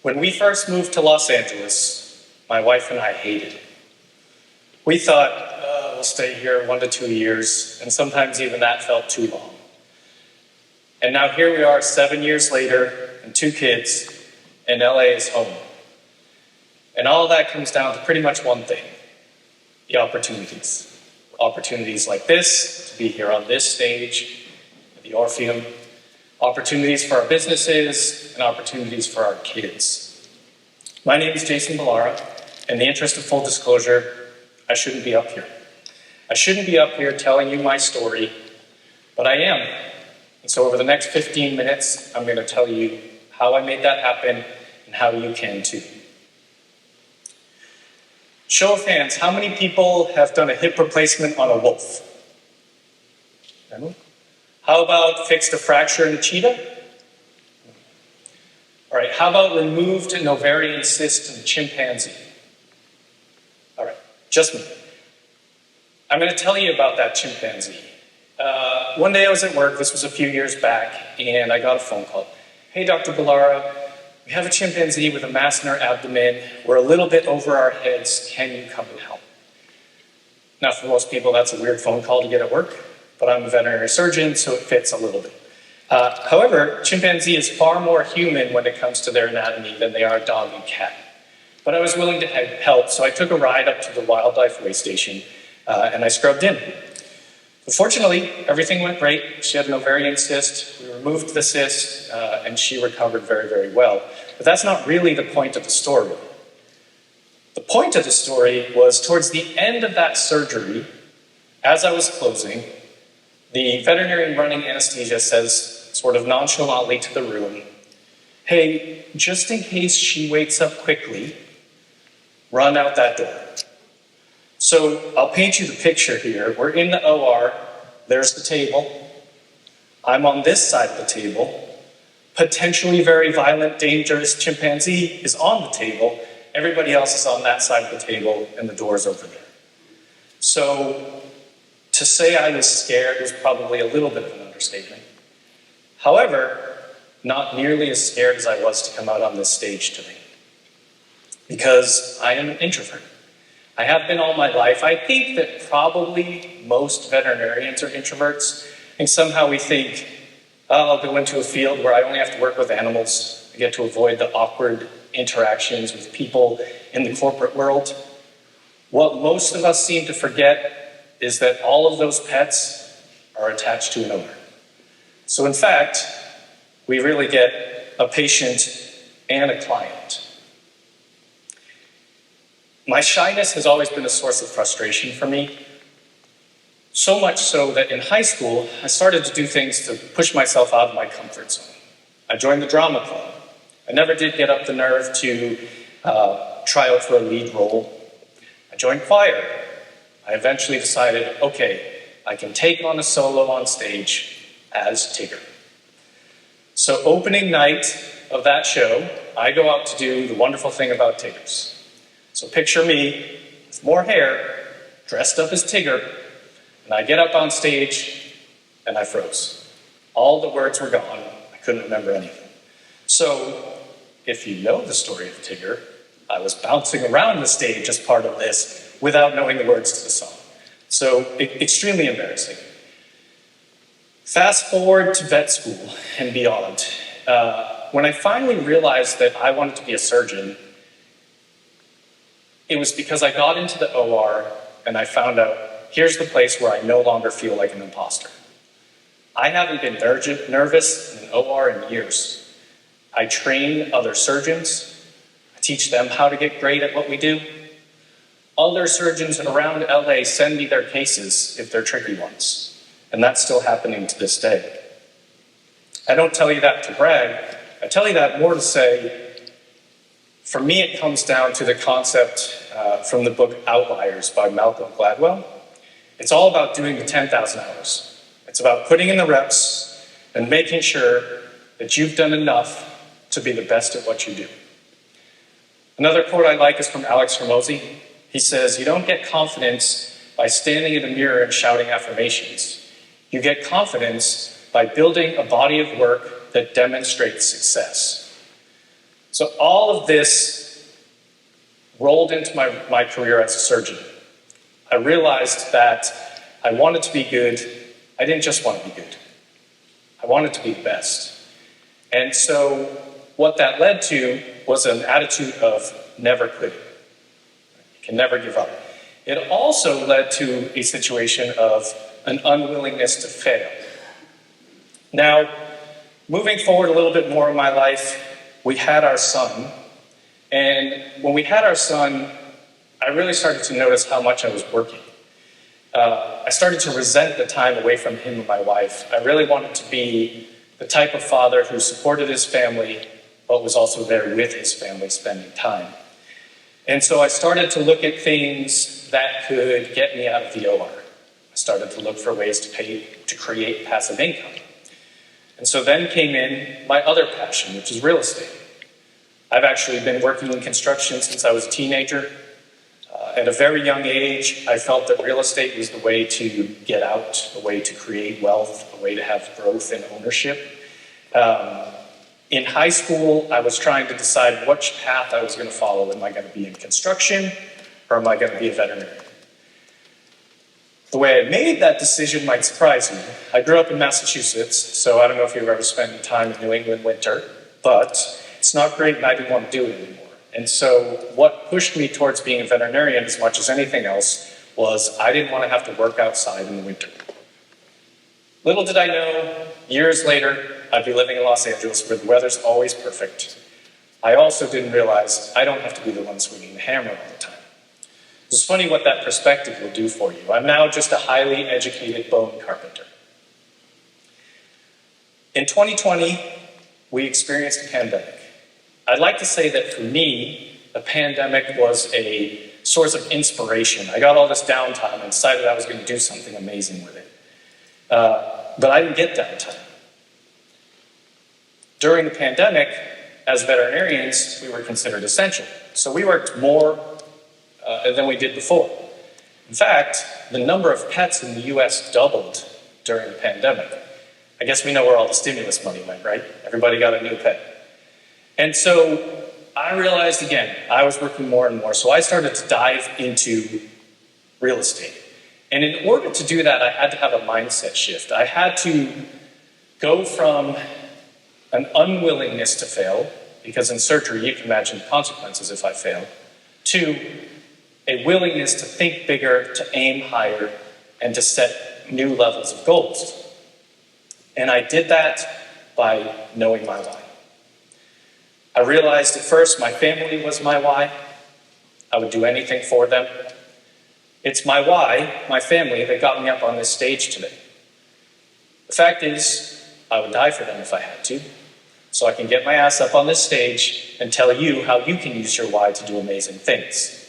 When we first moved to Los Angeles, my wife and I hated it. We thought, we'll stay here 1 to 2 years, and sometimes even that felt too long. And now here we are 7 years later, and 2 kids, and LA is home. And all of that comes down to pretty much one thing: the opportunities. Opportunities like this, to be here on this stage, at the Orpheum. Opportunities for our businesses, and opportunities for our kids. My name is Jason Ballara. In the interest of full disclosure, I shouldn't be up here. I shouldn't be up here telling you my story, but I am. And so over the next 15 minutes, I'm going to tell you how I made that happen and how you can too. Show of hands, how many people have done a hip replacement on a wolf? How about fixed a fracture in a cheetah? All right, how about removed an ovarian cyst in a chimpanzee? All right, just me. I'm going to tell you about that chimpanzee. One day I was at work, this was a few years back, and I got a phone call. Hey, Dr. Ballara, we have a chimpanzee with a mass in our abdomen. We're a little bit over our heads. Can you come and help? Now, for most people, that's a weird phone call to get at work, but I'm a veterinary surgeon, so it fits a little bit. However, chimpanzee is far more human when it comes to their anatomy than they are dog and cat. But I was willing to help, so I took a ride up to the wildlife way station, and I scrubbed in. But fortunately, everything went great. She had an ovarian cyst. We removed the cyst, and she recovered very, very well. But that's not really the point of the story. The point of the story was towards the end of that surgery, as I was closing, the veterinarian running anesthesia says, sort of nonchalantly to the room, hey, just in case she wakes up quickly, run out that door. So I'll paint you the picture here. We're in the OR. There's the table. I'm on this side of the table. Potentially very violent, dangerous chimpanzee is on the table. Everybody else is on that side of the table, and the door's over there. So to say I was scared was probably a little bit of an understatement. However, not nearly as scared as I was to come out on this stage today, because I am an introvert. I have been all my life. I think that probably most veterinarians are introverts, and somehow we think, oh, I'll go into a field where I only have to work with animals. I get to avoid the awkward interactions with people in the corporate world. What most of us seem to forget is that all of those pets are attached to an owner. So in fact, we really get a patient and a client. My shyness has always been a source of frustration for me, so much so that in high school, I started to do things to push myself out of my comfort zone. I joined the drama club. I never did get up the nerve to try out for a lead role. I joined choir. I eventually decided, okay, I can take on a solo on stage as Tigger. So opening night of that show, I go out to do the wonderful thing about Tiggers. So picture me with more hair, dressed up as Tigger, and I get up on stage and I froze. All the words were gone. I couldn't remember anything. So if you know the story of Tigger, I was bouncing around the stage as part of this without knowing the words to the song. So extremely embarrassing. Fast forward to vet school and beyond. When I finally realized that I wanted to be a surgeon, it was because I got into the OR and I found out, here's the place where I no longer feel like an imposter. I haven't been nervous in an OR in years. I train other surgeons. I teach them how to get great at what we do. Other surgeons around LA send me their cases if they're tricky ones. And that's still happening to this day. I don't tell you that to brag. I tell you that more to say, for me, it comes down to the concept from the book Outliers by Malcolm Gladwell. It's all about doing the 10,000 hours. It's about putting in the reps and making sure that you've done enough to be the best at what you do. Another quote I like is from Alex Hormozy. He says, you don't get confidence by standing in a mirror and shouting affirmations. You get confidence by building a body of work that demonstrates success. So all of this rolled into my career as a surgeon. I realized that I wanted to be good. I didn't just want to be good. I wanted to be the best. And so what that led to was an attitude of never quitting. You can never give up. It also led to a situation of an unwillingness to fail. Now, moving forward a little bit more in my life, we had our son. And when we had our son, I really started to notice how much I was working. I started to resent the time away from him and my wife. I really wanted to be the type of father who supported his family, but was also there with his family, spending time. And so I started to look at things that could get me out of the OR. I started to look for ways to create passive income. And so then came in my other passion, which is real estate. I've actually been working in construction since I was a teenager. At a very young age, I felt that real estate was the way to get out, a way to create wealth, a way to have growth and ownership. In high school, I was trying to decide which path I was going to follow. Am I going to be in construction, or am I going to be a veterinarian? The way I made that decision might surprise you. I grew up in Massachusetts, so I don't know if you've ever spent any time in New England winter, but it's not great and I didn't want to do it anymore. And so what pushed me towards being a veterinarian as much as anything else was I didn't want to have to work outside in the winter. Little did I know, years later, I'd be living in Los Angeles where the weather's always perfect. I also didn't realize I don't have to be the one swinging the hammer all the time. It's funny what that perspective will do for you. I'm now just a highly educated bone carpenter. In 2020, we experienced a pandemic. I'd like to say that for me, the pandemic was a source of inspiration. I got all this downtime and decided I was going to do something amazing with it. But I didn't get downtime. During the pandemic, as veterinarians, we were considered essential. So we worked more than we did before. In fact, the number of pets in the US doubled during the pandemic. I guess we know where all the stimulus money went, right? Everybody got a new pet. And so I realized again, I was working more and more, so I started to dive into real estate. And in order to do that, I had to have a mindset shift. I had to go from an unwillingness to fail, because in surgery you can imagine the consequences if I fail, to a willingness to think bigger, to aim higher, and to set new levels of goals. And I did that by knowing my why. I realized at first my family was my why. I would do anything for them. It's my why, my family, that got me up on this stage today. The fact is, I would die for them if I had to, so I can get my ass up on this stage and tell you how you can use your why to do amazing things.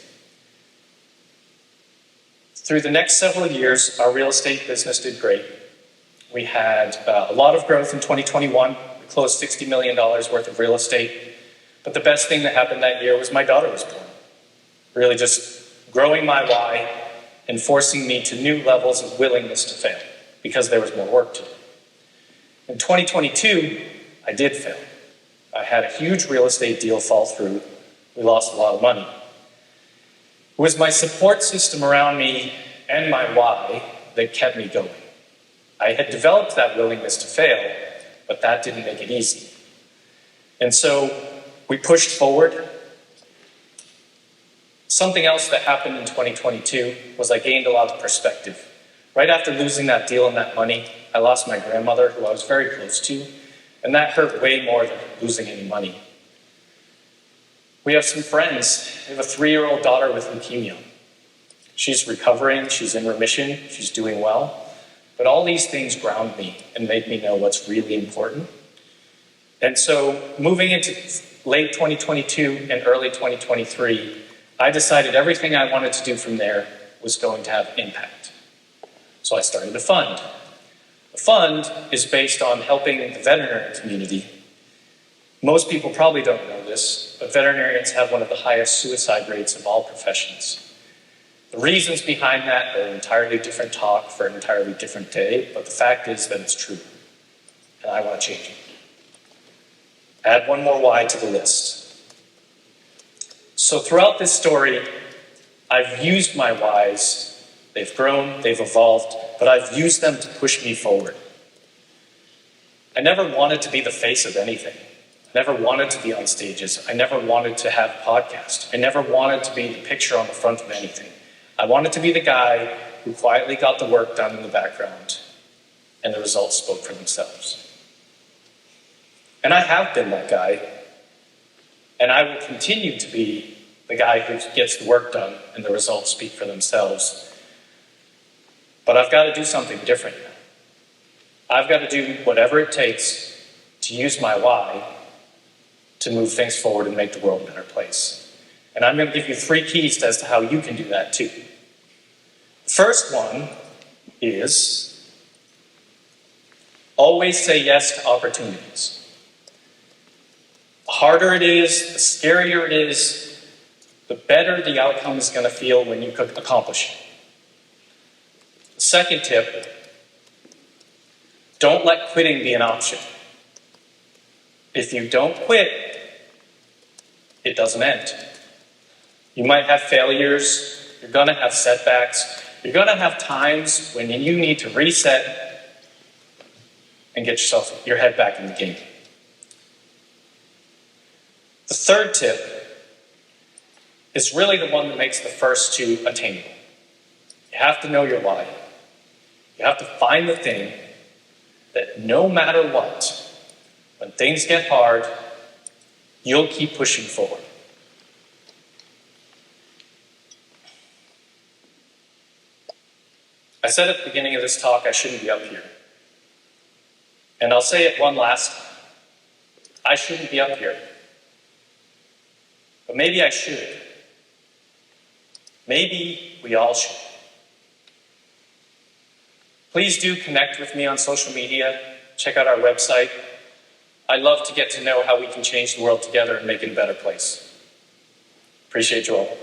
Through the next several years, our real estate business did great. We had a lot of growth in 2021. We closed $60 million worth of real estate. But the best thing that happened that year was my daughter was born. Really just growing my why and forcing me to new levels of willingness to fail because there was more work to do. In 2022, I did fail. I had a huge real estate deal fall through. We lost a lot of money. It was my support system around me and my why that kept me going. I had developed that willingness to fail, but that didn't make it easy. And so we pushed forward. Something else that happened in 2022 was I gained a lot of perspective. Right after losing that deal and that money, I lost my grandmother, who I was very close to, and that hurt way more than losing any money. We have some friends. We have a 3-year-old daughter with leukemia. She's recovering, she's in remission, she's doing well. But all these things ground me and make me know what's really important. And so moving into late 2022 and early 2023, I decided everything I wanted to do from there was going to have impact. So I started a fund. The fund is based on helping the veterinary community. Most people probably don't know this, but veterinarians have one of the highest suicide rates of all professions. The reasons behind that are an entirely different talk for an entirely different day, but the fact is that it's true, and I want to change it. Add one more why to the list. So throughout this story, I've used my whys. They've grown, they've evolved, but I've used them to push me forward. I never wanted to be the face of anything. I never wanted to be on stages. I never wanted to have a podcast. I never wanted to be the picture on the front of anything. I wanted to be the guy who quietly got the work done in the background, and the results spoke for themselves. And I have been that guy, and I will continue to be the guy who gets the work done, and the results speak for themselves. But I've got to do something different now. I've got to do whatever it takes to use my why to move things forward and make the world a better place. And I'm going to give you 3 keys as to how you can do that too. The first one is always say yes to opportunities. The harder it is, the scarier it is, the better the outcome is going to feel when you accomplish it. The second tip, don't let quitting be an option. If you don't quit, it doesn't end. You might have failures, you're going to have setbacks, you're going to have times when you need to reset and get your head back in the game. The third tip is really the one that makes the first 2 attainable. You have to know your why. You have to find the thing that no matter what, when things get hard, you'll keep pushing forward. I said at the beginning of this talk I shouldn't be up here. And I'll say it one last time. I shouldn't be up here. But maybe I should. Maybe we all should. Please do connect with me on social media. Check out our website. I'd love to get to know how we can change the world together and make it a better place. Appreciate you all.